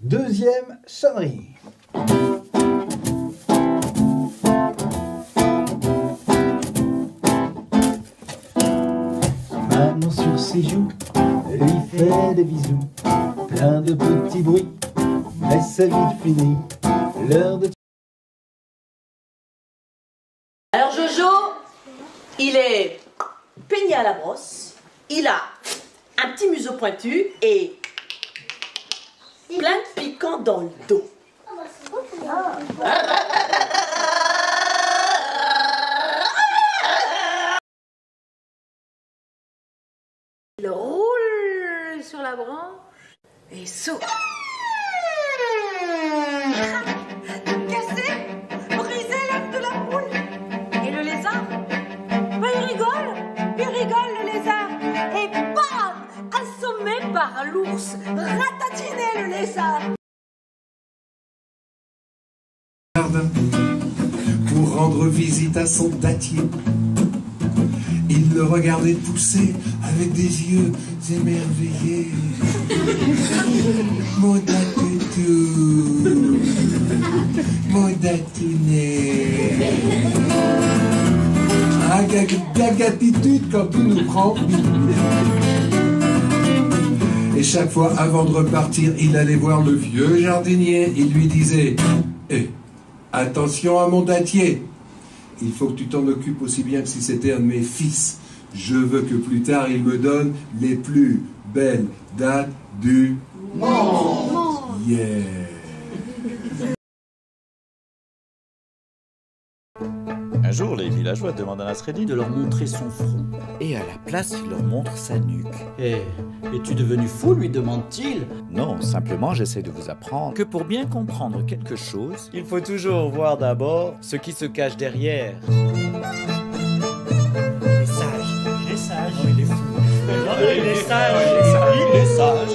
Deuxième sonnerie. Maman sur ses joues lui fait des bisous, plein de petits bruits, mais c'est vite fini. L'heure de... Alors Jojo, il est peigné à la brosse, il a un petit museau pointu et plein de piquants dans le dos. Il roule sur la branche et saute. Cassé, brisé l'œuf de la poule. Et le lézard, ben il rigole le lézard. Et bam, assommé par l'ours, ratatiné le lézard. Pour rendre visite à son dattier, il le regardait pousser avec des yeux émerveillés. Mon datoutou, mon datounet. Gagatitude quand tout nous prend. Et chaque fois avant de repartir, il allait voir le vieux jardinier. Il lui disait: attention à mon dattier, il faut que tu t'en occupes aussi bien que si c'était un de mes fils. Je veux que plus tard il me donne les plus belles dates du monde. Yeah. Un jour, les villageois demandent à Nasreddin de leur montrer son front. et à la place, il leur montre sa nuque. Es-tu devenu fou, lui demande-t-il? Non, simplement j'essaie de vous apprendre que pour bien comprendre quelque chose, il faut toujours voir d'abord ce qui se cache derrière. Il est sage. Il est sage. Oh, il est fou. Il est sage. Il est sage.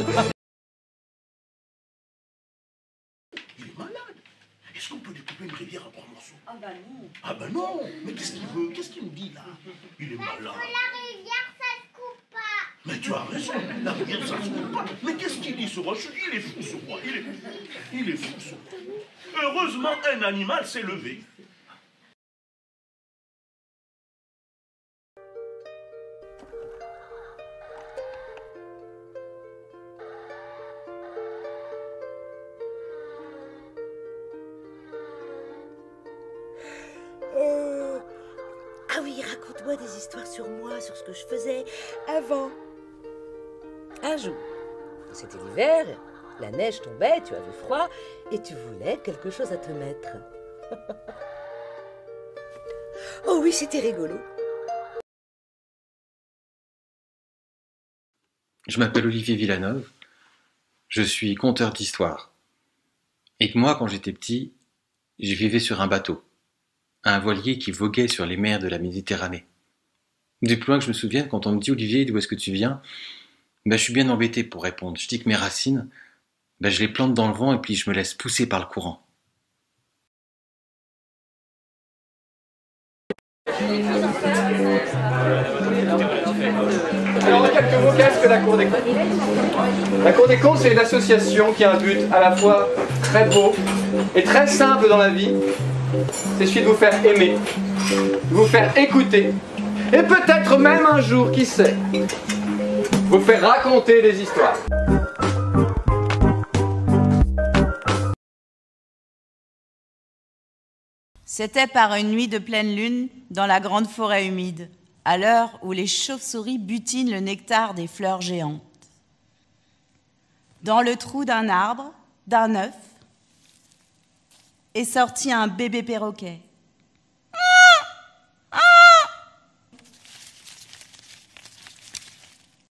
Il est malade. Est-ce qu'on peut découper une rivière en 3 morceaux? Ah bah non. Ah bah non. Mais qu'est-ce qu'il veut? Qu'est-ce qu'il me dit là? Il est malade. La rivière, ça se coupe pas. Mais tu as raison. La rivière, ça se coupe pas. Mais qu'est-ce qu'il dit ce roi? Il est fou ce roi. Il est fou ce roi. Heureusement, un animal s'est levé. Ah oui, raconte-moi des histoires sur moi, sur ce que je faisais avant. Un jour, c'était l'hiver, la neige tombait, tu avais froid et tu voulais quelque chose à te mettre. Oh oui, c'était rigolo. Je m'appelle Olivier Villaneuve, je suis conteur d'histoire. Et que moi, quand j'étais petit, je vivais sur un bateau, un voilier qui voguait sur les mers de la Méditerranée. Du plus loin que je me souvienne, quand on me dit « Olivier, d'où est-ce que tu viens ?» je suis bien embêté pour répondre. Je dis que mes racines, je les plante dans le vent et puis je me laisse pousser par le courant. Alors, en quelques mots, qu'est-ce que la Cour des comptes? La Cour des comptes, c'est une association qui a un but à la fois très beau et très simple dans la vie. C'est celui de vous faire aimer, de vous faire écouter, et peut-être même un jour, qui sait, vous faire raconter des histoires. C'était par une nuit de pleine lune dans la grande forêt humide, à l'heure où les chauves-souris butinent le nectar des fleurs géantes. Dans le trou d'un arbre, d'un œuf, est sorti un bébé perroquet.